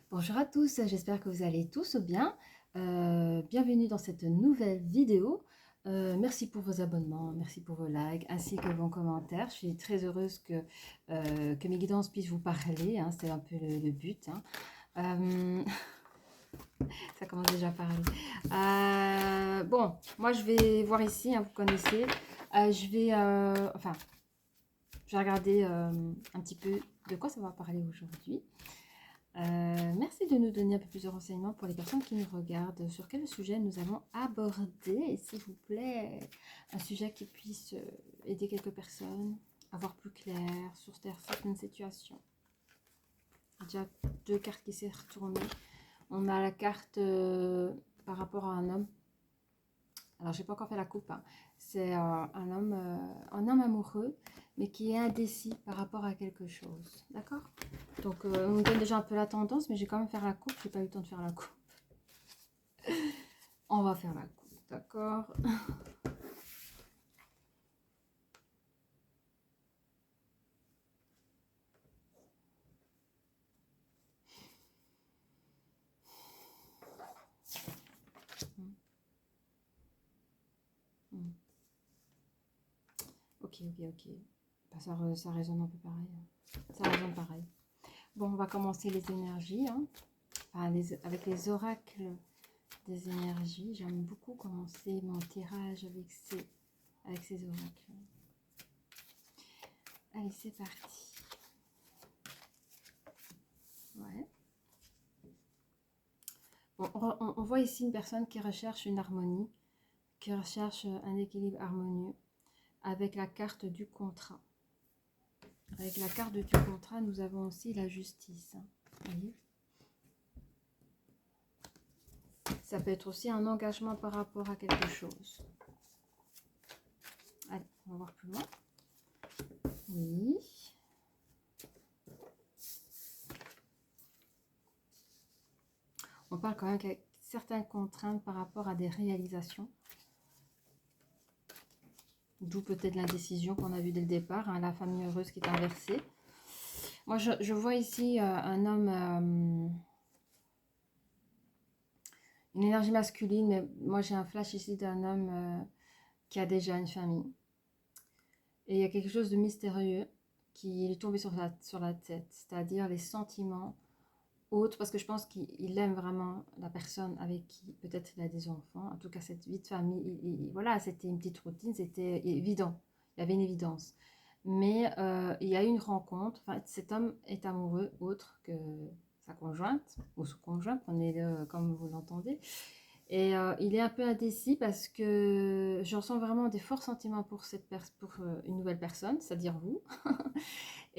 Bonjour à tous, j'espère que vous allez tous bien. Bienvenue dans cette nouvelle vidéo. Merci pour vos abonnements, merci pour vos likes, ainsi que vos commentaires. Je suis très heureuse que mes guidances puissent vous parler, hein, c'est un peu le but. Hein. Euh, ça commence déjà par aller. Bon, moi je vais voir ici, hein, vous connaissez. Je vais regarder un petit peu de quoi ça va parler aujourd'hui. Merci de nous donner un peu plus de renseignements pour les personnes qui nous regardent. Sur quel sujet nous allons aborder, s'il vous plaît? Un sujet qui puisse aider quelques personnes à voir plus clair sur certaines situations. Déjà deux cartes qui s'est retournées. On a la carte par rapport à un homme. Alors, j'ai pas encore fait la coupe, hein. C'est un homme amoureux, mais qui est indécis par rapport à quelque chose. D'accord? Donc, on me donne déjà un peu la tendance, mais j'ai quand même faire la coupe. J'ai pas eu le temps de faire la coupe. On va faire la coupe, d'accord? Ok, ok, ok. Bah, ça résonne un peu pareil, hein. Ça résonne pareil. Bon, on va commencer les énergies, hein. Enfin, avec les oracles des énergies. J'aime beaucoup commencer mon tirage avec ces oracles. Allez, c'est parti. Ouais. Bon, on voit ici une personne qui recherche une harmonie, qui recherche un équilibre harmonieux avec la carte du contrat. Avec la carte du contrat, nous avons aussi la justice. Hein. Vous voyez, ça peut être aussi un engagement par rapport à quelque chose. Allez, on va voir plus loin. Oui. On parle quand même avec certaines contraintes par rapport à des réalisations. D'où peut-être l'indécision qu'on a vue dès le départ, hein, la famille heureuse qui est inversée. Moi, je vois ici un homme, une énergie masculine, mais moi j'ai un flash ici d'un homme qui a déjà une famille. Et il y a quelque chose de mystérieux qui est tombé sur la tête, c'est-à-dire les sentiments autres, parce que je pense qu'il aime vraiment la personne avec qui peut-être il a des enfants. En tout cas, cette vie de famille, voilà, c'était une petite routine, c'était évident, il y avait une évidence. Mais il y a eu une rencontre, enfin, cet homme est amoureux autre que sa conjointe, ou son conjoint, prenez-le comme vous l'entendez. Et il est un peu indécis parce que je ressens vraiment des forts sentiments pour une nouvelle personne, c'est-à-dire vous.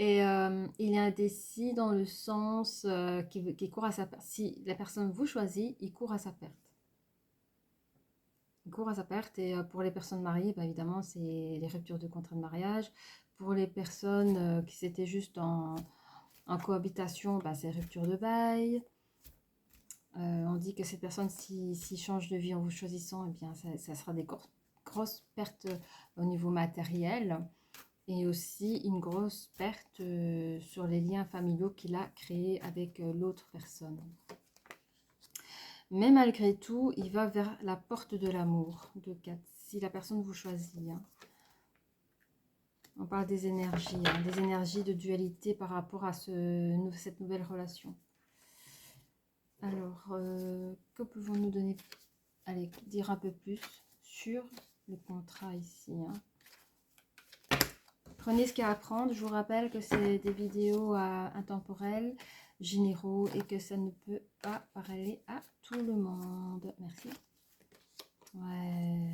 Et il est indécis dans le sens qu'il court à sa perte. Si la personne vous choisit, il court à sa perte. Il court à sa perte. Et pour les personnes mariées, bah, évidemment, c'est les ruptures de contrat de mariage. Pour les personnes qui s'étaient juste en cohabitation, bah, c'est rupture de bail. On dit que cette personne, si change de vie en vous choisissant, eh bien, ça sera des grosses pertes au niveau matériel et aussi une grosse perte sur les liens familiaux qu'il a créés avec l'autre personne. Mais malgré tout, il va vers la porte de l'amour, si la personne vous choisit. Hein. On parle des énergies de dualité par rapport à cette nouvelle relation. Alors, que pouvons-nous donner, allez, dire un peu plus sur le contrat ici, hein. Prenez ce qu'il y a à apprendre. Je vous rappelle que c'est des vidéos intemporelles, généraux, et que ça ne peut pas parler à tout le monde. Merci. Ouais.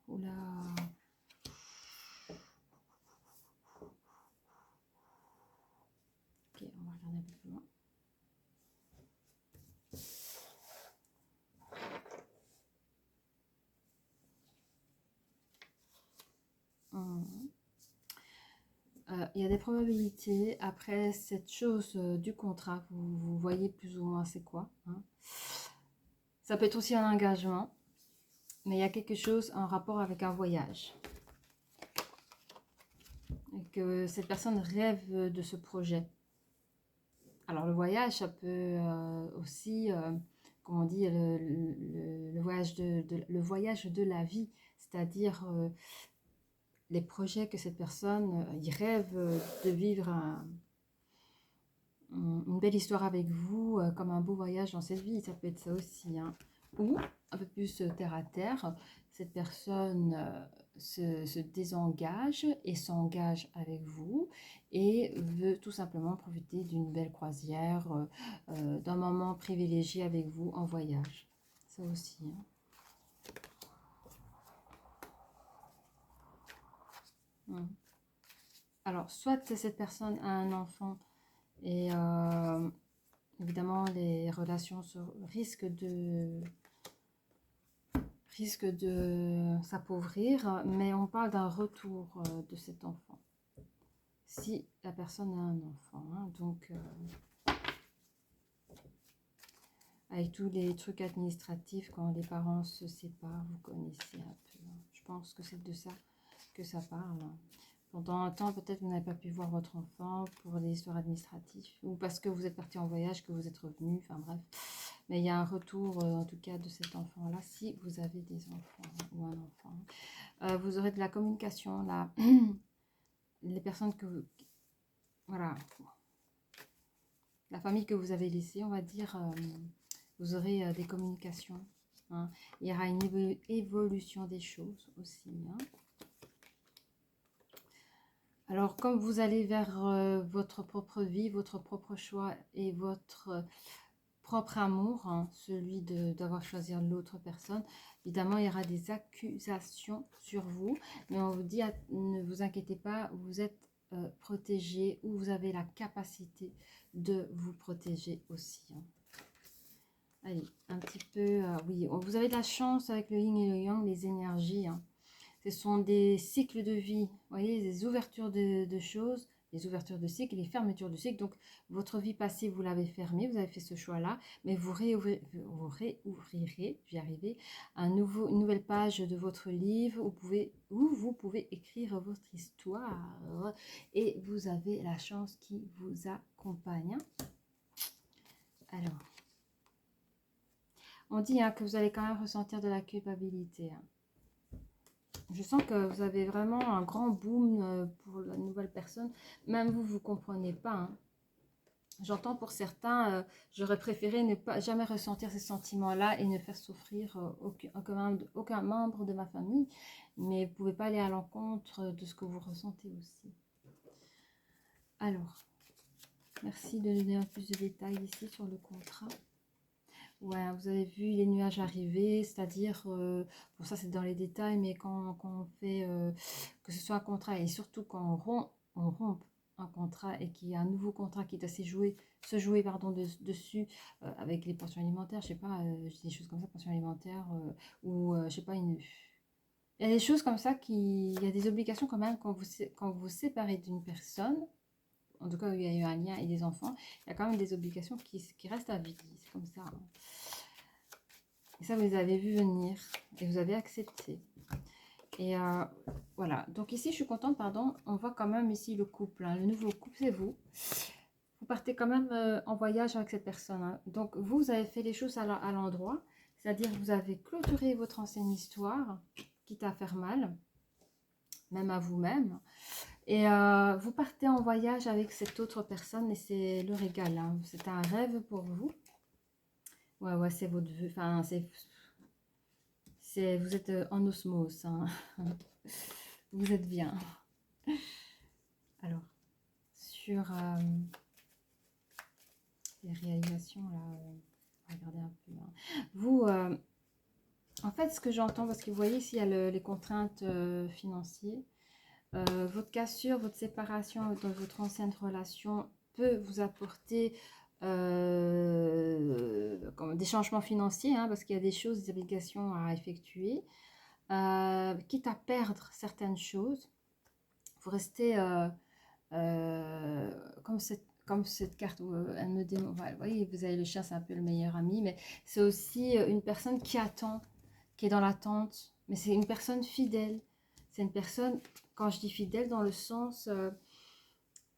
Oula. Ok, on va regarder un peu plus loin. Il y a des probabilités. Après cette chose du contrat, vous voyez plus ou moins c'est quoi. Hein. Ça peut être aussi un engagement, mais il y a quelque chose en rapport avec un voyage. Et que cette personne rêve de ce projet. Alors le voyage, ça peut aussi, comme on dit, le voyage le voyage de la vie, c'est-à-dire les projets que cette personne il rêve de vivre une belle histoire avec vous, comme un beau voyage dans cette vie, ça peut être ça aussi, hein. Ou un peu plus terre à terre, cette personne se désengage et s'engage avec vous et veut tout simplement profiter d'une belle croisière, d'un moment privilégié avec vous en voyage. Ça aussi, hein. Alors, soit cette personne a un enfant et évidemment les relations risquent de s'appauvrir, mais on parle d'un retour de cet enfant. Si la personne a un enfant, hein, donc avec tous les trucs administratifs quand les parents se séparent, vous connaissez un peu, hein. Je pense que c'est de ça que ça parle, hein. Pendant un temps, peut-être vous n'avez pas pu voir votre enfant pour des histoires administratives ou parce que vous êtes parti en voyage, que vous êtes revenu, enfin bref. Mais il y a un retour, en tout cas, de cet enfant-là, si vous avez des enfants, hein, ou un enfant. Vous aurez de la communication, là. Les personnes que vous... Voilà. La famille que vous avez laissée, on va dire, vous aurez des communications, hein. Il y aura une évolution des choses aussi, hein. Alors, comme vous allez vers votre propre vie, votre propre choix et votre propre amour, hein, celui d'avoir choisi l'autre personne, évidemment, il y aura des accusations sur vous, mais on vous dit, ne vous inquiétez pas, vous êtes protégé ou vous avez la capacité de vous protéger aussi, hein. Allez, un petit peu, oui, vous avez de la chance avec le yin et le yang, les énergies, hein. Ce sont des cycles de vie, vous voyez, des ouvertures de choses, des ouvertures de cycles, les fermetures de cycles. Donc, votre vie passée, vous l'avez fermée, vous avez fait ce choix-là, mais vous réouvrirez, j'y arriver, une nouvelle page de votre livre où vous pouvez écrire votre histoire et vous avez la chance qui vous accompagne. Alors, on dit, hein, que vous allez quand même ressentir de la culpabilité, hein. Je sens que vous avez vraiment un grand boom pour la nouvelle personne. Même vous, vous ne comprenez pas, hein. J'entends pour certains, j'aurais préféré ne pas jamais ressentir ces sentiments-là et ne faire souffrir aucun membre de ma famille. Mais vous ne pouvez pas aller à l'encontre de ce que vous ressentez aussi. Alors, merci de donner un peu plus de détails ici sur le contrat. Ouais, vous avez vu les nuages arriver, c'est-à-dire, bon ça c'est dans les détails, mais quand on fait, que ce soit un contrat et surtout quand on rompt un contrat et qu'il y a un nouveau contrat qui doit se jouer pardon, dessus avec les pensions alimentaires, je sais pas, je dis des choses comme ça, pensions alimentaires, ou je sais pas, il y a des choses comme ça, il y a des obligations quand même quand vous séparez d'une personne, en tout cas, il y a eu un lien et des enfants, il y a quand même des obligations qui restent à vie. C'est comme ça, hein. Et ça, vous les avez vu venir et vous avez accepté. Et voilà. Donc ici, je suis contente, pardon. On voit quand même ici le couple, hein. Le nouveau couple, c'est vous. Vous partez quand même en voyage avec cette personne, hein. Donc vous avez fait les choses à l'endroit. C'est-à-dire vous avez clôturé votre ancienne histoire, quitte à faire mal, même à vous-même. Et vous partez en voyage avec cette autre personne et c'est le régal, hein. C'est un rêve pour vous. Ouais, c'est votre vœu. Enfin, vous êtes en osmose, hein. Vous êtes bien. Alors, sur les réalisations, là, on va regarder un peu, hein. Vous, en fait, ce que j'entends, parce que vous voyez ici, il y a les contraintes financières. Votre cassure, votre séparation dans votre ancienne relation peut vous apporter des changements financiers, hein, parce qu'il y a des choses, des obligations à effectuer, quitte à perdre certaines choses. Vous restez comme cette carte où elle me démontre, voilà, vous voyez, vous avez le chien, c'est un peu le meilleur ami, mais c'est aussi une personne qui attend, qui est dans l'attente, mais c'est une personne fidèle. C'est une personne, quand je dis fidèle, dans le sens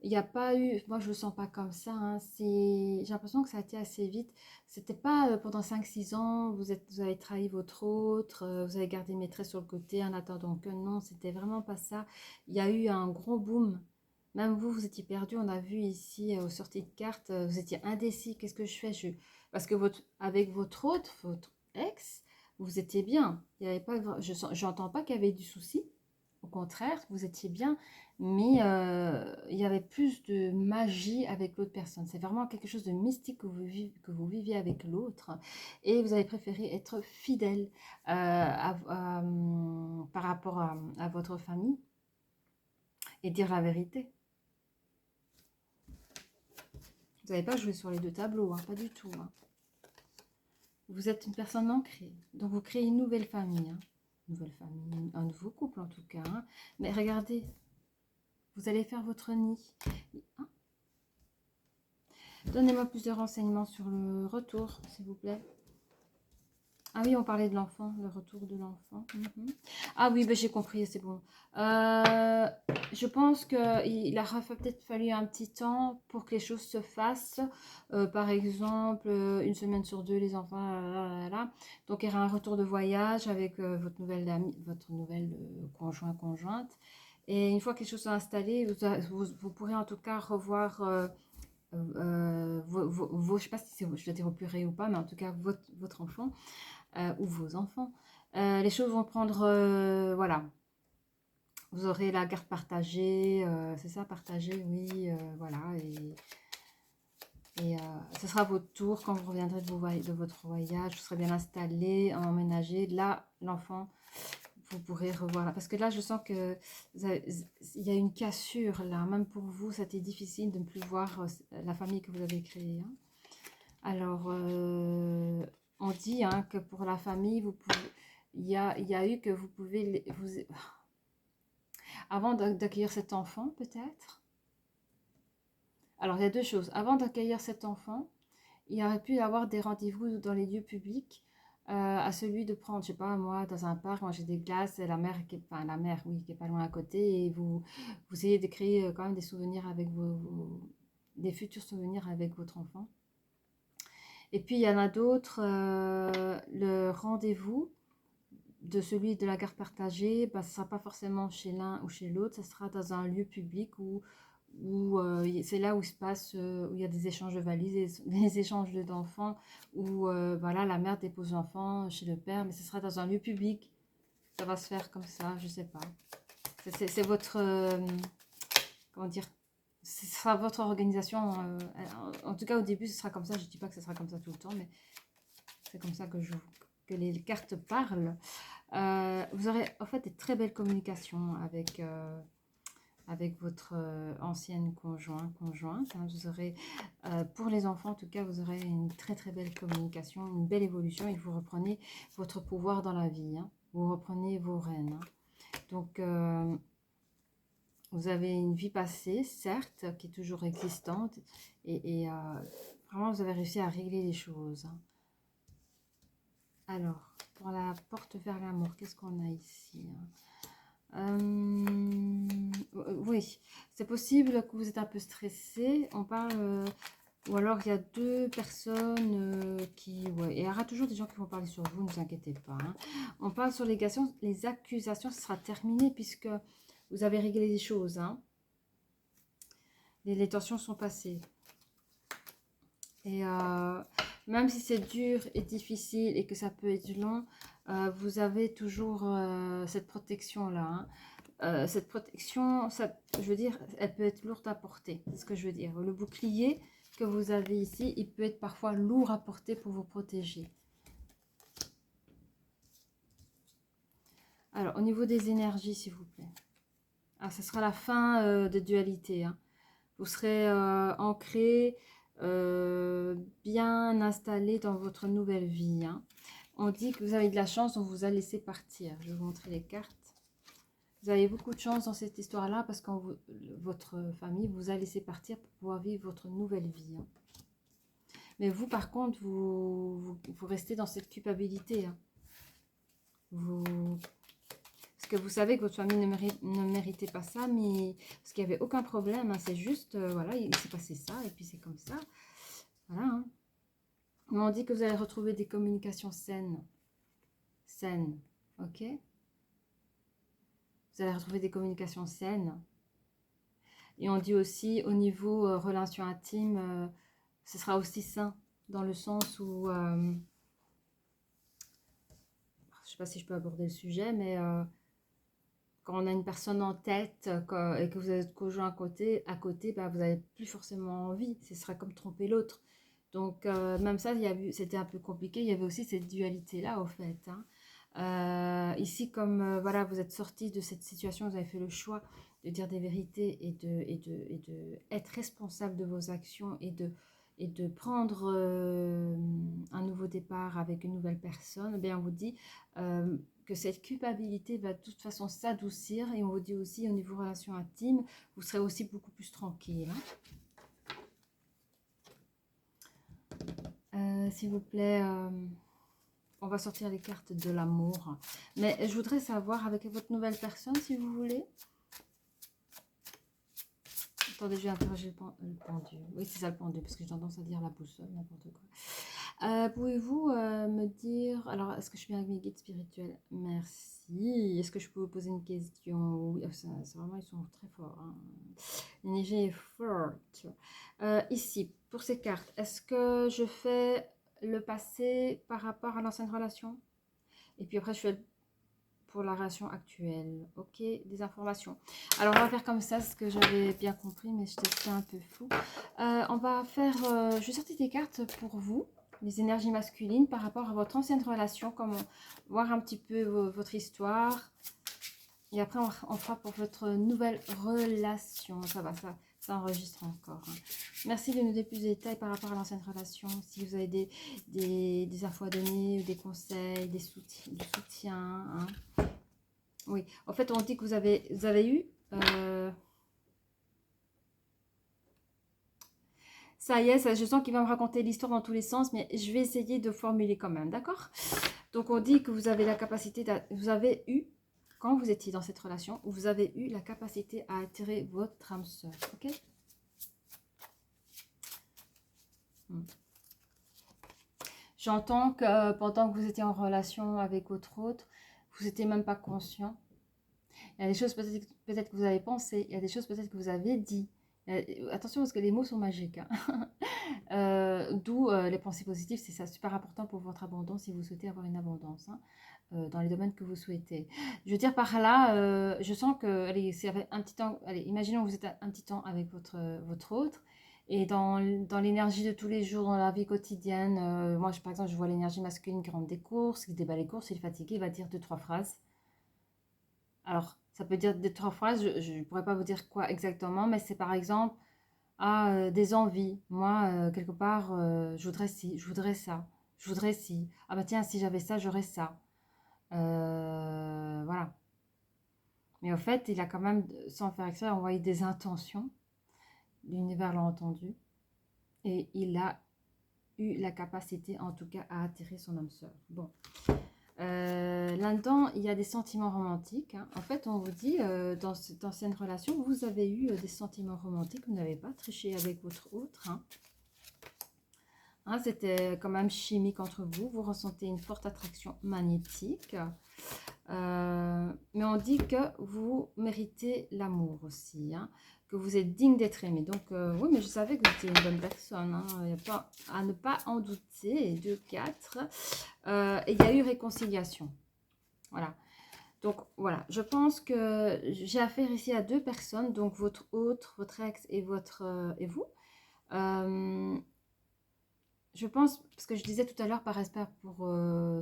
Il n'y a pas eu, moi je le sens pas comme ça, hein, j'ai l'impression que ça a été assez vite. C'était pas pendant 5 6 ans, vous avez trahi votre autre, vous avez gardé maîtresse sur le côté en attendant que non, c'était vraiment pas ça. Il y a eu un gros boom. Même vous, vous étiez perdu. On a vu ici aux sorties de cartes, vous étiez indécis. Qu'est-ce que je fais? Parce que avec votre autre, votre ex, vous étiez bien. Il y avait pas, j'entends pas qu'il y avait du souci. Au contraire, vous étiez bien, mais il y avait plus de magie avec l'autre personne. C'est vraiment quelque chose de mystique que vous viviez avec l'autre. Et vous avez préféré être fidèle par rapport à votre famille et dire la vérité. Vous n'avez pas joué sur les deux tableaux, hein, pas du tout. Hein. Vous êtes une personne ancrée, donc vous créez une nouvelle famille. Hein. Une nouvelle famille, un nouveau couple en tout cas. Hein. Mais regardez, vous allez faire votre nid. Hein. Donnez-moi plus de renseignements sur le retour, s'il vous plaît. Ah oui, on parlait de l'enfant, le retour de l'enfant. Ah oui, ben j'ai compris, c'est bon. Je pense qu'il aura peut-être fallu un petit temps pour que les choses se fassent. Par exemple, une semaine sur deux, les enfants, Donc, il y aura un retour de voyage avec votre nouvelle amie, votre nouvelle conjointe. Et une fois que les choses sont installées, vous pourrez en tout cas revoir je ne sais pas si je dois dire au purée ou pas, mais en tout cas votre enfant ou vos enfants. Les choses vont prendre, voilà, vous aurez la garde partagée, c'est ça, partagée, oui, voilà, et ce sera votre tour quand vous reviendrez de votre voyage, vous serez bien installé, emménagé. Là, l'enfant, vous pourrez revoir là. Parce que là, je sens que il y a une cassure là. Même pour vous, ça a été difficile de ne plus voir la famille que vous avez créée. Hein. Alors, on dit hein, que pour la famille, il y a eu que vous pouvez... avant d'accueillir cet enfant, peut-être. Alors, il y a deux choses. Avant d'accueillir cet enfant, il aurait pu y avoir des rendez-vous dans les lieux publics à celui de prendre, je sais pas, moi, dans un parc, manger des glaces, et la mer, enfin la mer, oui, qui est pas loin à côté, et vous essayez de créer quand même des souvenirs avec des futurs souvenirs avec votre enfant. Et puis, il y en a d'autres, le rendez-vous de celui de la garde partagée, bah, ce ne sera pas forcément chez l'un ou chez l'autre, ce sera dans un lieu public où c'est là où se passe, où il y a des échanges de valises, des échanges d'enfants, où voilà, la mère dépose l'enfant chez le père, mais ce sera dans un lieu public. Ça va se faire comme ça, je ne sais pas. C'est votre, comment dire, ce sera votre organisation. En tout cas, au début, ce sera comme ça. Je ne dis pas que ce sera comme ça tout le temps, mais c'est comme ça que les cartes parlent. Vous aurez en fait des très belles communications avec votre ancienne conjointe. Hein. Vous aurez, pour les enfants en tout cas, vous aurez une très très belle communication, une belle évolution et vous reprenez votre pouvoir dans la vie. Hein. Vous reprenez vos rênes. Hein. Donc, vous avez une vie passée, certes, qui est toujours existante et vraiment, vous avez réussi à régler les choses. Hein. Alors, pour la porte vers l'amour, qu'est-ce qu'on a ici? Oui, c'est possible que vous êtes un peu stressé. On parle, ou alors il y a deux personnes qui, ouais, et il y aura toujours des gens qui vont parler sur vous, ne vous inquiétez pas. Hein. On parle sur les accusations, ce sera terminé puisque vous avez réglé les choses. Hein. Les tensions sont passées. Et même si c'est dur et difficile et que ça peut être long, vous avez toujours cette protection-là. Hein. Cette protection, je veux dire, elle peut être lourde à porter. C'est ce que je veux dire. Le bouclier que vous avez ici, il peut être parfois lourd à porter pour vous protéger. Alors, au niveau des énergies, s'il vous plaît. Ah, ce sera la fin de dualité. Hein. Vous serez ancré, bien installé dans votre nouvelle vie. Hein. On dit que vous avez de la chance, on vous a laissé partir. Je vais vous montrer les cartes. Vous avez beaucoup de chance dans cette histoire-là parce que votre famille vous a laissé partir pour pouvoir vivre votre nouvelle vie. Hein. Mais vous, par contre, vous restez dans cette culpabilité. Hein. Parce que vous savez que votre famille ne méritait pas ça, mais parce qu'il n'y avait aucun problème, hein, c'est juste, voilà, il s'est passé ça, et puis c'est comme ça. Voilà. Hein. On dit que vous allez retrouver des communications saines. Saines, ok? Vous allez retrouver des communications saines. Et on dit aussi, au niveau relation intime, ce sera aussi sain, dans le sens où... je ne sais pas si je peux aborder le sujet, mais... quand on a une personne en tête et que vous avez votre conjoint à côté, bah, vous n'avez plus forcément envie. Ce sera comme tromper l'autre. Donc, même ça, c'était un peu compliqué. Il y avait aussi cette dualité-là, au fait. Hein. Ici, comme voilà, vous êtes sorti de cette situation, vous avez fait le choix de dire des vérités et de être responsable de vos actions et de prendre un nouveau départ avec une nouvelle personne, eh bien, on vous dit que cette culpabilité va de toute façon s'adoucir et on vous dit aussi au niveau relation intime, vous serez aussi beaucoup plus tranquille. Hein. S'il vous plaît, on va sortir les cartes de l'amour. Mais je voudrais savoir avec votre nouvelle personne, si vous voulez. Attendez, je vais interroger le pendu. Oui, c'est ça le pendu, parce que j'ai tendance à dire la boussole, n'importe quoi. Pouvez-vous me dire... Alors, est-ce que je suis bien avec mes guides spirituels? Merci. Est-ce que je peux vous poser une question? Oui, c'est vraiment, ils sont très forts. Hein. L'énergie est forte. Ici, pour ces cartes, est-ce que je fais le passé par rapport à l'ancienne relation? Et puis après, je fais pour la relation actuelle. Ok, des informations. Alors, on va faire comme ça, ce que j'avais bien compris, mais j'étais un peu fou. On va faire... je vais sortir des cartes pour vous, les énergies masculines, par rapport à votre ancienne relation, comment voir un petit peu votre histoire. Et après, on fera pour votre nouvelle relation. Ça va, ça enregistre encore. Hein. Merci de nous donner plus de détails par rapport à l'ancienne relation. Si vous avez des infos à donner, ou des conseils, du soutien. Hein. Oui, en fait, on dit que vous avez eu... ça y est, je sens qu'il va me raconter l'histoire dans tous les sens, mais je vais essayer de formuler quand même, d'accord? Donc, on dit que vous avez la capacité, vous avez eu, quand vous étiez dans cette relation, vous avez eu la capacité à attirer votre âme sœur, ok? J'entends que pendant que vous étiez en relation avec votre autre, vous n'étiez même pas conscient. Il y a des choses peut-être que vous avez pensé, il y a des choses peut-être que vous avez dit. Attention parce que les mots sont magiques. Hein. D'où les pensées positives, c'est ça super important pour votre abondance si vous souhaitez avoir une abondance hein, dans les domaines que vous souhaitez. Je veux dire par là, je sens que, allez, c'est un petit temps, allez, imaginons que vous êtes un petit temps avec votre autre. Et dans l'énergie de tous les jours, dans la vie quotidienne, moi par exemple, je vois l'énergie masculine qui rentre des courses, qui déballe les courses, il est fatigué, il va dire 2-3 phrases. Alors, ça peut dire 2-3 phrases, je ne pourrais pas vous dire quoi exactement, mais c'est par exemple des envies. Moi, quelque part, je voudrais ci, je voudrais ça, je voudrais ci. Ah bah tiens, si j'avais ça, j'aurais ça. Voilà. Mais au fait, il a quand même, sans faire exprès, envoyé des intentions. L'univers l'a entendu. Et il a eu la capacité, en tout cas, à attirer son âme sœur. Bon. Là-dedans, il y a des sentiments romantiques. Hein. En fait, on vous dit, dans cette ancienne relation, vous avez eu des sentiments romantiques. Vous n'avez pas triché avec votre autre. Hein. Hein, c'était quand même chimique entre vous. Vous ressentez une forte attraction magnétique. Mais on dit que vous méritez l'amour aussi. Hein, que vous êtes digne d'être aimé. Donc, oui, mais je savais que vous étiez une bonne personne. Hein, il n'y a pas à ne pas en douter. 2, 4. Et il y a eu réconciliation. Voilà. Donc, voilà. Je pense que j'ai affaire ici à 2 personnes. Donc, votre autre, votre ex et vous. Je pense, parce que je disais tout à l'heure, par respect pour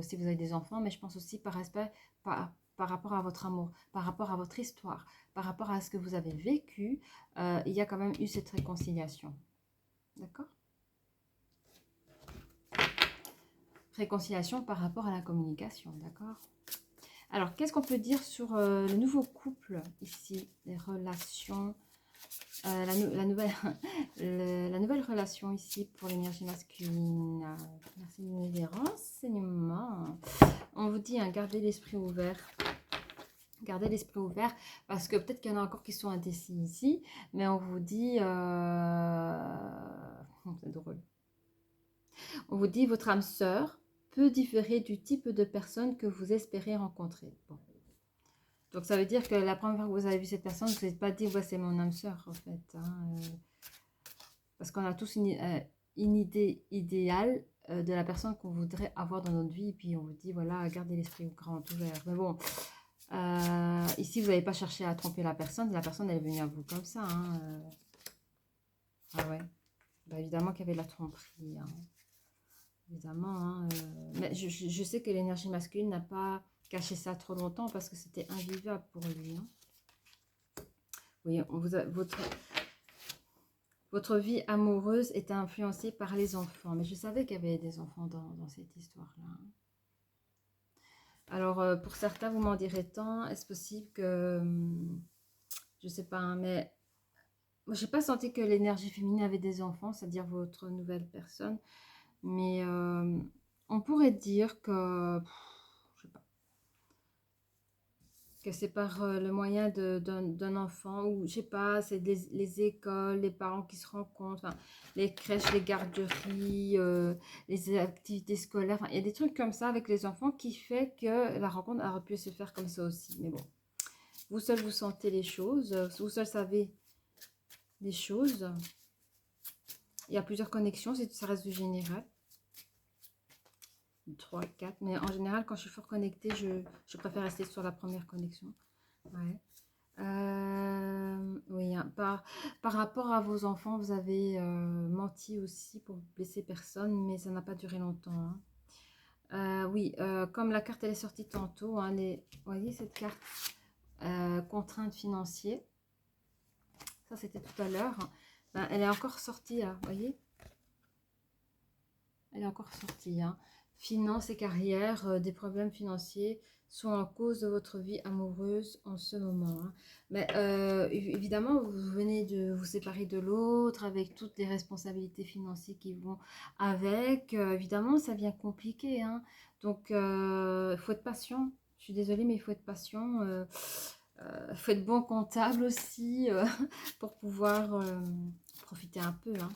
si vous avez des enfants, mais je pense aussi par respect par rapport à votre amour, par rapport à votre histoire, par rapport à ce que vous avez vécu, il y a quand même eu cette réconciliation. D'accord? Réconciliation par rapport à la communication, d'accord? Alors, qu'est-ce qu'on peut dire sur le nouveau couple ici, les relations, la nouvelle relation ici pour l'énergie masculine. Merci de nous des renseignements. On vous dit, hein, gardez l'esprit ouvert. Gardez l'esprit ouvert parce que peut-être qu'il y en a encore qui sont indécis ici, mais on vous dit, c'est drôle, on vous dit votre âme sœur peut différer du type de personne que vous espérez rencontrer. Bon. Donc ça veut dire que la première fois que vous avez vu cette personne, vous n'êtes pas dit, ouais, c'est mon âme sœur en fait. Hein, parce qu'on a tous une idée idéale de la personne qu'on voudrait avoir dans notre vie, et puis on vous dit, voilà, gardez l'esprit grand ouvert. Mais bon, ici, vous n'avez pas cherché à tromper la personne elle est venue à vous comme ça. Hein, Ah ouais, bah, évidemment qu'il y avait de la tromperie. Hein. Évidemment. Hein, mais je sais que l'énergie masculine n'a pas caché ça trop longtemps parce que c'était invivable pour lui. Hein. Oui, votre vie amoureuse est influencée par les enfants. Mais je savais qu'il y avait des enfants dans cette histoire-là. Hein. Alors, pour certains, vous m'en direz tant. Est-ce possible que... je sais pas, hein, mais... Moi, je n'ai pas senti que l'énergie féminine avait des enfants, c'est-à-dire votre nouvelle personne. Mais on pourrait dire que... je sais pas. Que c'est par le moyen d'un enfant, ou je sais pas, c'est les écoles, les parents qui se rencontrent, enfin, les crèches, les garderies, les activités scolaires, enfin, il y a des trucs comme ça avec les enfants qui fait que la rencontre aurait pu se faire comme ça aussi. Mais bon, vous seul vous sentez les choses, vous seul savez les choses. Il y a plusieurs connexions, ça reste du général. 3, 4, mais en général, quand je suis fort connectée, je préfère rester sur la première connexion. Ouais. Oui, hein, par rapport à vos enfants, vous avez menti aussi pour blesser personne, mais ça n'a pas duré longtemps. Hein. Oui, comme la carte elle est sortie tantôt, hein, vous voyez cette carte contrainte financière, ça c'était tout à l'heure, ben, elle est encore sortie là, vous voyez, elle est encore sortie. Hein. Finances et carrière, des problèmes financiers sont en cause de votre vie amoureuse en ce moment. Hein. Mais évidemment, vous venez de vous séparer de l'autre avec toutes les responsabilités financières qui vont avec. Évidemment, ça vient compliqué. Hein. Donc, il faut être patient. Je suis désolée, mais il faut être patient. Il faut être bon comptable aussi pour pouvoir profiter un peu. Hein.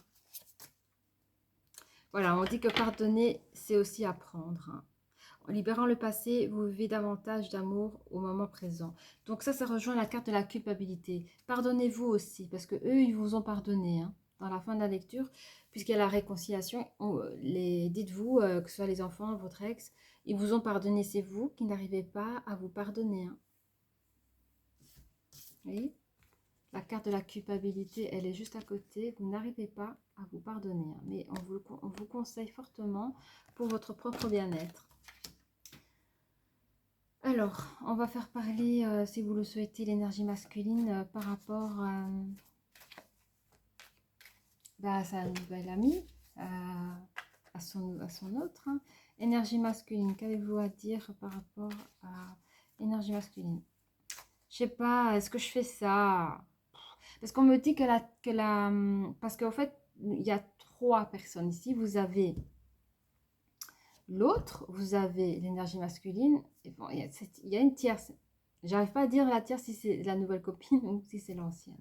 Voilà, on dit que pardonner, c'est aussi apprendre. Hein. En libérant le passé, vous vivez davantage d'amour au moment présent. Donc ça rejoint la carte de la culpabilité. Pardonnez-vous aussi, parce que eux, ils vous ont pardonné. Hein, dans la fin de la lecture, puisqu'il y a la réconciliation, dites-vous que ce soit les enfants, votre ex, ils vous ont pardonné. C'est vous qui n'arrivez pas à vous pardonner. Hein. Vous voyez ? La carte de la culpabilité, elle est juste à côté. Vous n'arrivez pas à vous pardonner. Hein, mais on vous conseille fortement pour votre propre bien-être. Alors, on va faire parler, si vous le souhaitez, l'énergie masculine par rapport à sa nouvelle amie, à son autre. Hein. Énergie masculine, qu'avez-vous à dire par rapport à l'énergie masculine? Je sais pas, est-ce que je fais ça? Parce qu'on me dit parce qu'en fait, il y a 3 personnes ici. Vous avez l'autre, vous avez l'énergie masculine. Et bon, il y a une tierce. J'arrive pas à dire la tierce si c'est la nouvelle copine ou si c'est l'ancienne.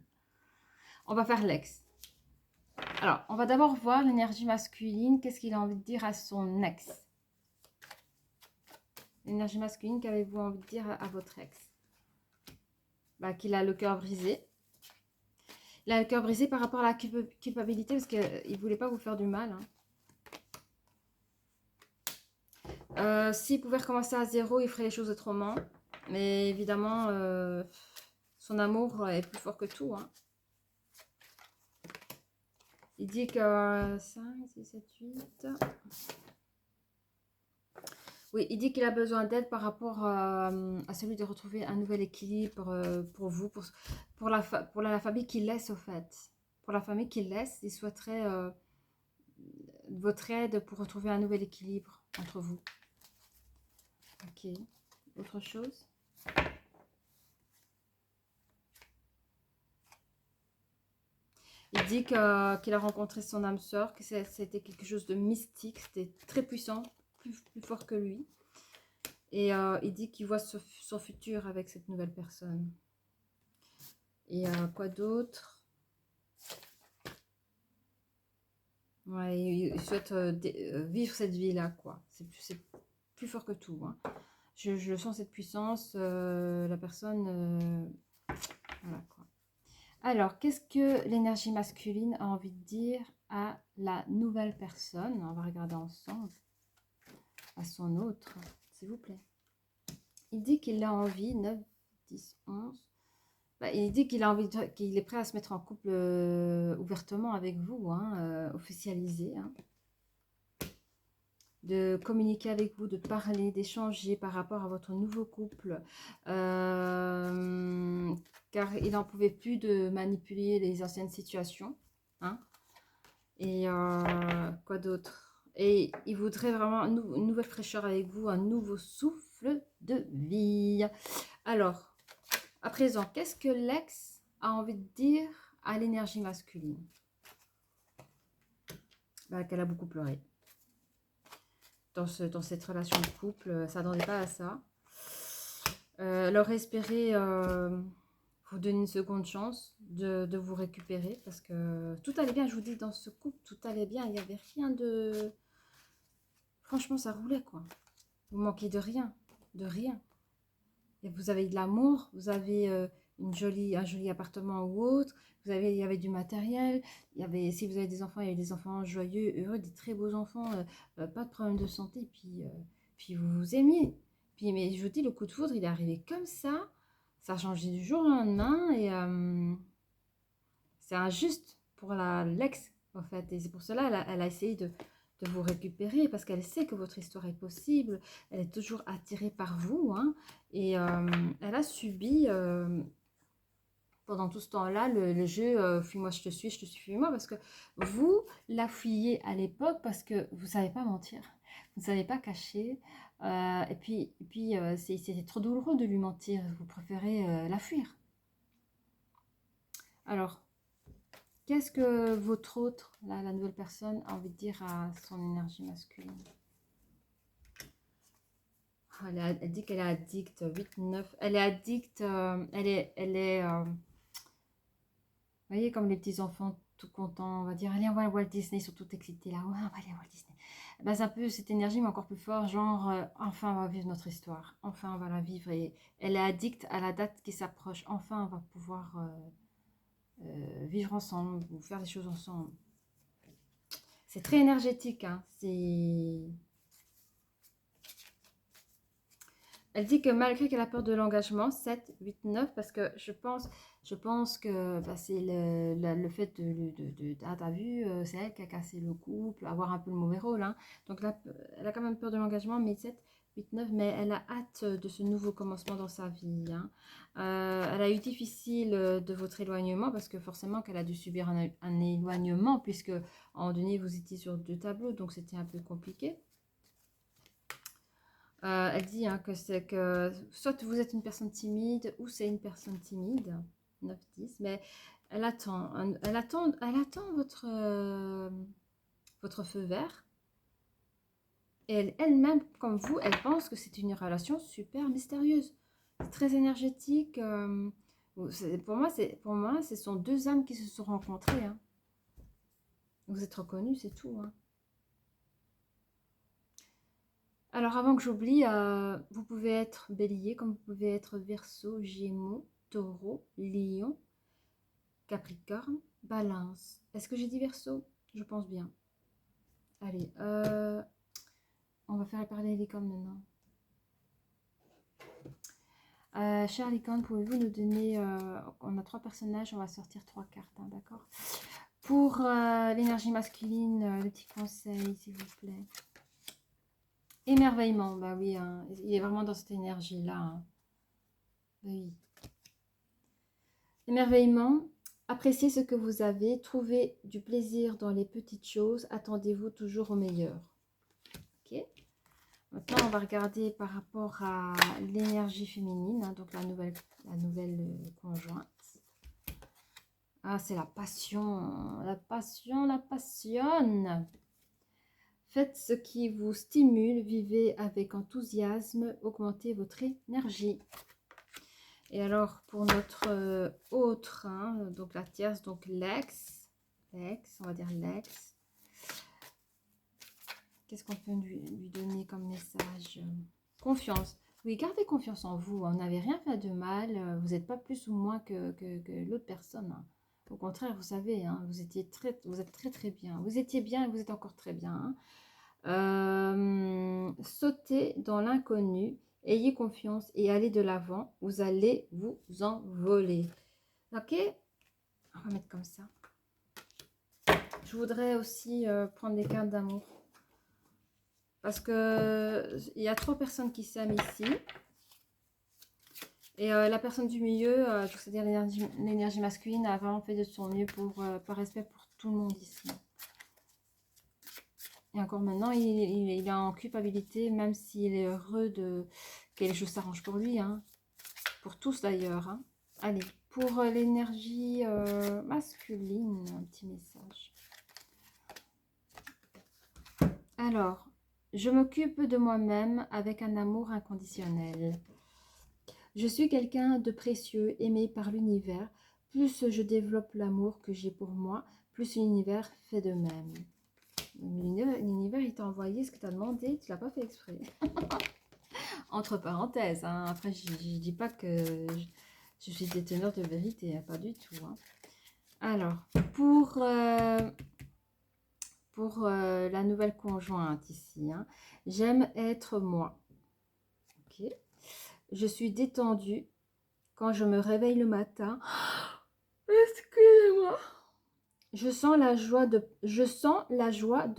On va faire l'ex. Alors, on va d'abord voir l'énergie masculine. Qu'est-ce qu'il a envie de dire à son ex? L'énergie masculine, qu'avez-vous envie de dire à votre ex? Bah, qu'il a le cœur brisé. Il a le cœur brisé par rapport à la culpabilité parce qu'il ne voulait pas vous faire du mal. Hein. S'il pouvait recommencer à zéro, il ferait les choses autrement. Mais évidemment, son amour est plus fort que tout. Hein. Il dit que 5, 6, 7, 8... Oui, il dit qu'il a besoin d'aide par rapport à celui de retrouver un nouvel équilibre pour vous, pour la famille qu'il laisse au fait. Pour la famille qu'il laisse, il souhaiterait votre aide pour retrouver un nouvel équilibre entre vous. Ok. Autre chose? Il dit qu'il a rencontré son âme sœur, que c'était quelque chose de mystique, c'était très puissant, plus fort que lui. Et il dit qu'il voit son futur avec cette nouvelle personne. Et quoi d'autre? Ouais, il souhaite vivre cette vie-là, quoi. C'est plus fort que tout, hein. Je sens cette puissance, la personne... voilà, quoi. Alors, qu'est-ce que l'énergie masculine a envie de dire à la nouvelle personne? On va regarder ensemble. À son autre, s'il vous plaît. Il dit qu'il a envie, 9, 10, 11. Bah, il dit qu'il a envie, qu'il est prêt à se mettre en couple ouvertement avec vous, hein, officialisé, hein. De communiquer avec vous, de parler, d'échanger par rapport à votre nouveau couple. Car il n'en pouvait plus de manipuler les anciennes situations, hein. Et quoi d'autre? Et il voudrait vraiment une nouvelle fraîcheur avec vous, un nouveau souffle de vie. Alors, à présent, qu'est-ce que l'ex a envie de dire à l'énergie masculine? Bah, qu'elle a beaucoup pleuré. Dans cette relation de couple, elle ne s'attendait pas à ça. Elle aurait espéré vous donner une seconde chance de vous récupérer parce que tout allait bien, je vous dis, dans ce couple, tout allait bien, il n'y avait rien de... Franchement, ça roulait, quoi. Vous manquez de rien, de rien. Et vous avez de l'amour, vous avez un joli appartement ou autre, il y avait du matériel, si vous avez des enfants, il y avait des enfants joyeux, heureux, des très beaux enfants, pas de problème de santé, puis vous vous aimiez. Puis, mais je vous dis, le coup de foudre, il est arrivé comme ça a changé du jour au lendemain, et c'est injuste pour l'ex, en fait, et c'est pour cela elle a essayé de vous récupérer, parce qu'elle sait que votre histoire est possible, elle est toujours attirée par vous, hein, et elle a subi pendant tout ce temps-là le jeu fuis-moi, je te suis, fuis-moi, parce que vous la fuyez à l'époque parce que vous ne savez pas mentir, vous ne savez pas cacher, et puis c'était trop douloureux de lui mentir, vous préférez la fuir. Alors, qu'est-ce que votre autre, là, la nouvelle personne, a envie de dire à son énergie masculine? Elle dit qu'elle est addicte, 8, 9. Elle est addicte, vous voyez, comme les petits enfants tout contents, on va dire, allez, on va à Walt Disney, ils sont tout excités là, ouais, on va aller à Walt Disney. Ben, c'est un peu cette énergie, mais encore plus fort, genre, enfin, on va vivre notre histoire, enfin, on va la vivre. Et elle est addicte à la date qui s'approche, enfin, on va pouvoir vivre ensemble, ou faire des choses ensemble. C'est très énergétique, hein, Elle dit que malgré qu'elle a peur de l'engagement, 7, 8, 9, parce que je pense que bah, c'est le fait ah, t'as vu, c'est elle qui a cassé le couple, avoir un peu le mauvais rôle, hein. Donc là, elle a quand même peur de l'engagement, mais 7, 8, 9, mais elle a hâte de ce nouveau commencement dans sa vie, hein. Elle a eu difficile de votre éloignement, parce que forcément qu'elle a dû subir un éloignement, puisque à un moment donné, vous étiez sur 2 tableaux, donc c'était un peu compliqué. Elle dit hein, que c'est que soit vous êtes une personne timide ou c'est une personne timide, 9-10, mais elle attend votre feu vert. Et elle-même, comme vous, elle pense que c'est une relation super mystérieuse, très énergétique. Pour moi, ce sont 2 âmes qui se sont rencontrées, hein. Vous êtes reconnus, c'est tout, hein. Alors, avant que j'oublie, vous pouvez être bélier, comme vous pouvez être verseau, gémeaux, taureau, lion, capricorne, balance. Est-ce que j'ai dit verseau? Je pense bien. Allez, on va faire parler les licornes maintenant. Cher licorne, pouvez-vous nous donner... on a 3 personnages, on va sortir 3 cartes, hein, d'accord? Pour l'énergie masculine, le petit conseil, s'il vous plaît. Émerveillement, bah oui, hein, il est vraiment dans cette énergie-là, hein. Oui. Émerveillement, appréciez ce que vous avez, trouvez du plaisir dans les petites choses, attendez-vous toujours au meilleur. Ok. Maintenant, on va regarder par rapport à l'énergie féminine, hein, donc la nouvelle conjointe. Ah, c'est la passion, la passion, la passionne. Faites ce qui vous stimule, vivez avec enthousiasme, augmentez votre énergie. Et alors, pour notre autre, hein, donc la tierce, donc l'ex, on va dire l'ex. Qu'est-ce qu'on peut lui donner comme message? Confiance. Oui, gardez confiance en vous. On n'avait rien fait de mal. Vous n'êtes pas plus ou moins que l'autre personne, hein. Au contraire, vous savez, hein, vous êtes très très bien. Vous étiez bien et vous êtes encore très bien, hein. Sautez dans l'inconnu. Ayez confiance et allez de l'avant. Vous allez vous envoler. Ok? On va mettre comme ça. Je voudrais aussi prendre des cartes d'amour. Parce que il y a 3 personnes qui s'aiment ici. Et la personne du milieu, c'est-à-dire l'énergie masculine, a vraiment fait de son mieux par respect pour tout le monde ici. Et encore maintenant, il est en culpabilité, même s'il est heureux que les choses s'arrangent pour lui, hein. Pour tous d'ailleurs, hein. Allez, pour l'énergie masculine, un petit message. Alors, je m'occupe de moi-même avec un amour inconditionnel. Je suis quelqu'un de précieux, aimé par l'univers. Plus je développe l'amour que j'ai pour moi, plus l'univers fait de même. L'univers, il t'a envoyé ce que tu as demandé, tu l'as pas fait exprès. Entre parenthèses, hein. Après, je ne dis pas que je suis déteneur de vérité, hein, pas du tout, hein. Alors, pour la nouvelle conjointe ici, hein, j'aime être moi. Ok. Je suis détendue quand je me réveille le matin. Excusez-moi. Je sens la joie de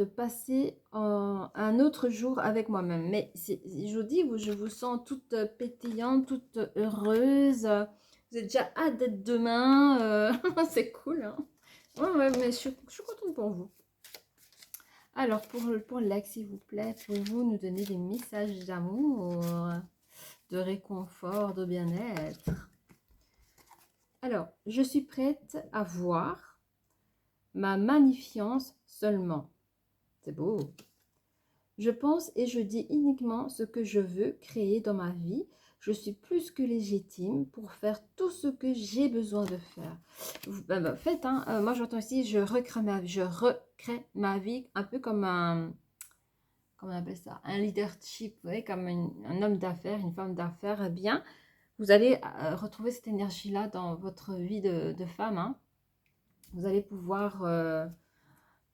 passer un autre jour avec moi-même. Mais je vous dis, je vous sens toute pétillante, toute heureuse. Vous êtes déjà hâte d'être demain. C'est cool, hein. Ouais, mais je suis contente pour vous. Alors, pour l'ex, s'il vous plaît, pouvez-vous nous donner des messages d'amour, de réconfort, de bien-être? Alors, je suis prête à voir ma magnifience seulement. C'est beau. Je pense et je dis uniquement ce que je veux créer dans ma vie. Je suis plus que légitime pour faire tout ce que j'ai besoin de faire. Faites, hein. Moi, j'entends ici, je recrée ma vie. Je recrée ma vie, un peu comme comment on appelle ça, un leadership, vous voyez, comme un homme d'affaires, une femme d'affaires. Eh bien, vous allez retrouver cette énergie-là dans votre vie de femme, hein. Vous allez pouvoir,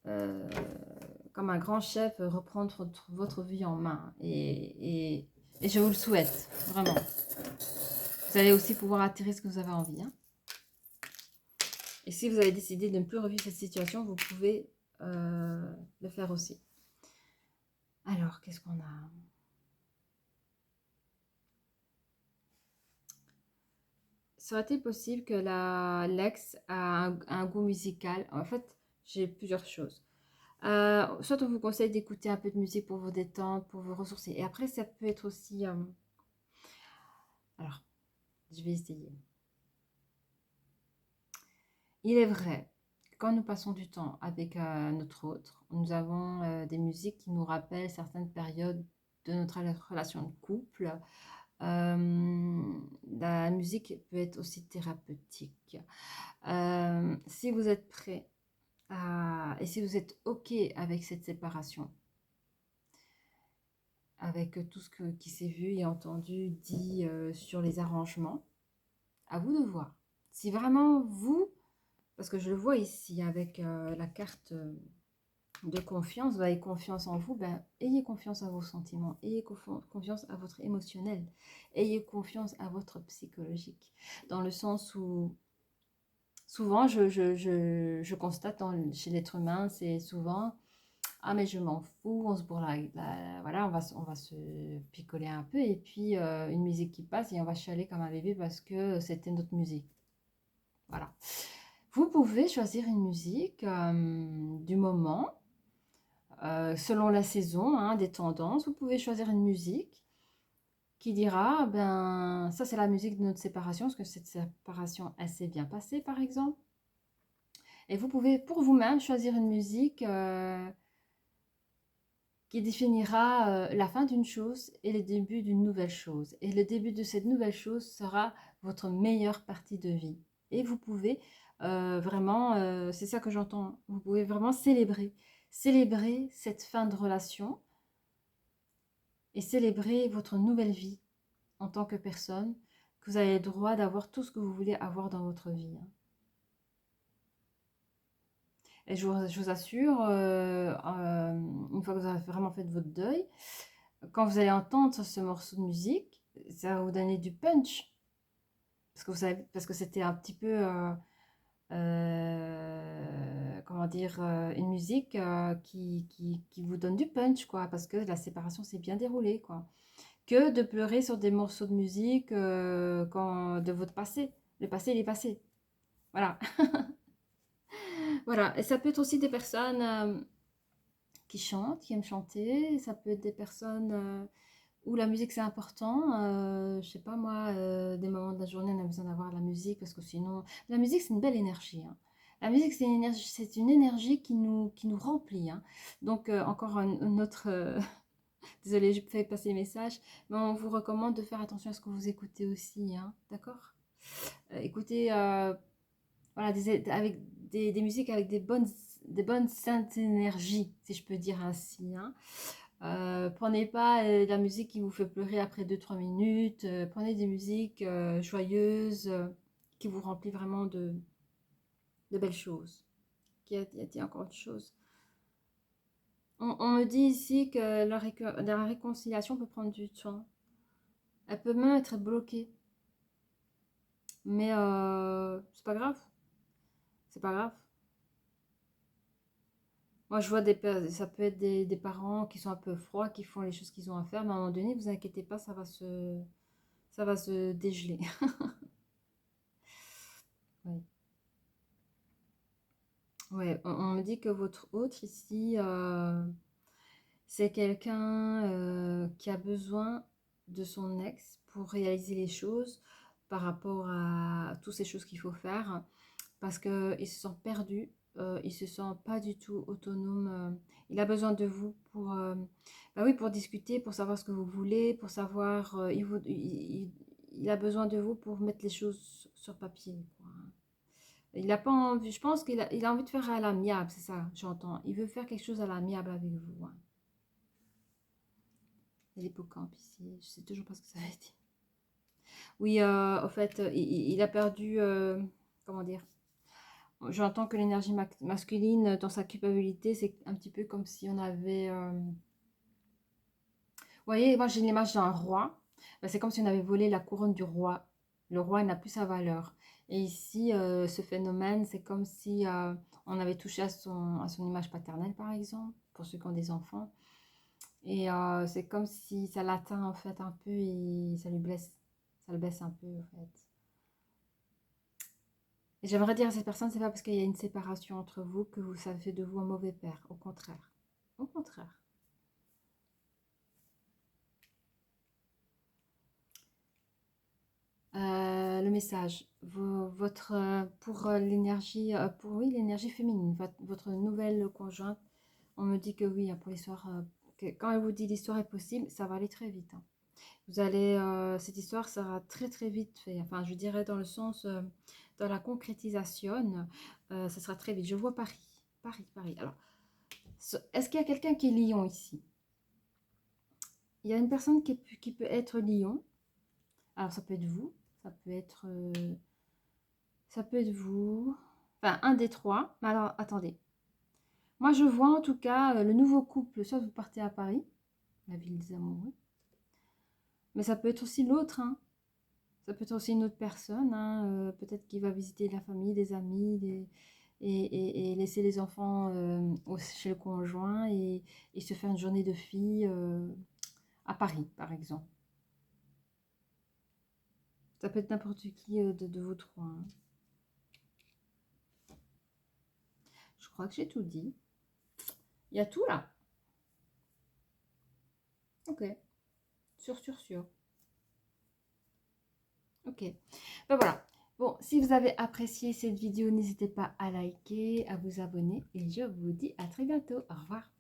comme un grand chef, reprendre votre vie en main. Et je vous le souhaite, vraiment. Vous allez aussi pouvoir attirer ce que vous avez envie, hein. Et si vous avez décidé de ne plus revivre cette situation, vous pouvez le faire aussi. Alors, qu'est-ce qu'on a? Serait-il possible que l'ex a un goût musical? En fait, j'ai plusieurs choses. Soit on vous conseille d'écouter un peu de musique pour vous détendre, pour vous ressourcer. Et après, ça peut être aussi... alors, je vais essayer. Il est vrai que quand nous passons du temps avec notre autre, nous avons des musiques qui nous rappellent certaines périodes de notre relation de couple. La musique peut être aussi thérapeutique. Si vous êtes prêt et si vous êtes OK avec cette séparation, avec tout ce qui s'est vu et entendu, dit sur les arrangements, à vous de voir. Si vraiment vous, parce que je le vois ici avec la carte de confiance, vous avez confiance en vous, ben, ayez confiance à vos sentiments, ayez confiance à votre émotionnel, ayez confiance à votre psychologique, dans le sens où souvent je constate chez l'être humain, c'est souvent ah mais je m'en fous, on se bourre voilà, on va se picoler un peu et puis une musique qui passe et on va chialer comme un bébé parce que c'était notre musique. Voilà. Vous pouvez choisir une musique du moment, selon la saison, hein, des tendances. Vous pouvez choisir une musique qui dira, ben ça c'est la musique de notre séparation, parce que cette séparation elle s'est bien passée par exemple. Et vous pouvez pour vous-même choisir une musique qui définira la fin d'une chose et le début d'une nouvelle chose. Et le début de cette nouvelle chose sera votre meilleure partie de vie. Et vous pouvez vraiment, c'est ça que j'entends, vous pouvez vraiment célébrer cette fin de relation et célébrer votre nouvelle vie en tant que personne, que vous avez le droit d'avoir tout ce que vous voulez avoir dans votre vie. Et je vous assure, une fois que vous avez vraiment fait votre deuil, quand vous allez entendre ce morceau de musique, ça va vous donner du punch. Parce que vous savez, parce que c'était un petit peu, comment dire, une musique qui vous donne du punch, quoi. Parce que la séparation s'est bien déroulée, quoi. Que de pleurer sur des morceaux de musique de votre passé. Le passé, il est passé. Voilà. Voilà. Et ça peut être aussi des personnes qui chantent, qui aiment chanter. Ça peut être des personnes où la musique c'est important. Je sais pas moi, des moments de la journée on a besoin d'avoir de la musique parce que sinon, la musique c'est une belle énergie. Hein. La musique c'est une énergie qui nous remplit. Hein. Donc encore un autre, désolée, je fais passer les messages, mais on vous recommande de faire attention à ce que vous écoutez aussi. Hein. D'accord. Écoutez, voilà, avec des musiques avec des bonnes saintes énergies, si je peux dire ainsi. Hein. Prenez pas de la musique qui vous fait pleurer après 2-3 minutes. Prenez des musiques joyeuses qui vous remplit vraiment de belles choses. Il y a encore autre chose. On me dit ici que la réconciliation peut prendre du temps. Elle peut même être bloquée. Mais c'est pas grave. C'est pas grave. Moi, je vois ça peut être des parents qui sont un peu froids, qui font les choses qu'ils ont à faire, mais à un moment donné, vous inquiétez pas, ça va se dégeler. Oui. Ouais, on me dit que votre autre ici, c'est quelqu'un qui a besoin de son ex pour réaliser les choses par rapport à toutes ces choses qu'il faut faire, parce qu'il se sent perdu, il se sent pas du tout autonome. Il a besoin de vous bah oui, pour discuter, pour savoir ce que vous voulez, pour savoir, il a besoin de vous pour mettre les choses sur papier, quoi. Il a pas envie, je pense qu'il a envie de faire à l'amiable, c'est ça, j'entends. Il veut faire quelque chose à l'amiable avec vous. Hein. Il y a l'hippocampe ici, je sais toujours pas ce que ça veut dire. Oui, au fait, il a perdu, comment dire, j'entends que l'énergie masculine dans sa culpabilité, c'est un petit peu comme si on avait, vous voyez, moi j'ai l'image d'un roi. Ben, c'est comme si on avait volé la couronne du roi. Le roi il n'a plus sa valeur. Et ici, ce phénomène, c'est comme si on avait touché à son image paternelle, par exemple, pour ceux qui ont des enfants. Et c'est comme si ça l'atteint en fait un peu et ça lui blesse, ça le baisse un peu en fait. Et j'aimerais dire à cette personne, c'est pas parce qu'il y a une séparation entre vous que ça fait de vous un mauvais père. Au contraire. Au contraire. Le message, pour l'énergie, pour oui, l'énergie féminine, votre nouvelle conjointe, on me dit que oui, hein, pour l'histoire, quand elle vous dit l'histoire est possible, ça va aller très vite. Hein. Cette histoire sera très très vite fait. Enfin, je dirais dans le sens, dans la concrétisation, ça sera très vite. Je vois Paris, Paris, Paris. Alors, est-ce qu'il y a quelqu'un qui est Lion ici? Il y a une personne qui peut être Lion. Alors, ça peut être vous, ça peut être, ça peut être vous. Enfin, un des trois. Mais alors, attendez. Moi, je vois en tout cas le nouveau couple. Soit vous partez à Paris, la ville des amoureux. Mais ça peut être aussi l'autre, hein. Ça peut être aussi une autre personne, hein, peut-être qu'il va visiter la famille, des amis, et laisser les enfants chez le conjoint et se faire une journée de filles à Paris, par exemple. Ça peut être n'importe qui de vous trois. Hein. Je crois que j'ai tout dit. Il y a tout là. Ok. Sûr. Ok. Ben voilà. Bon, si vous avez apprécié cette vidéo, n'hésitez pas à liker, à vous abonner et je vous dis à très bientôt. Au revoir.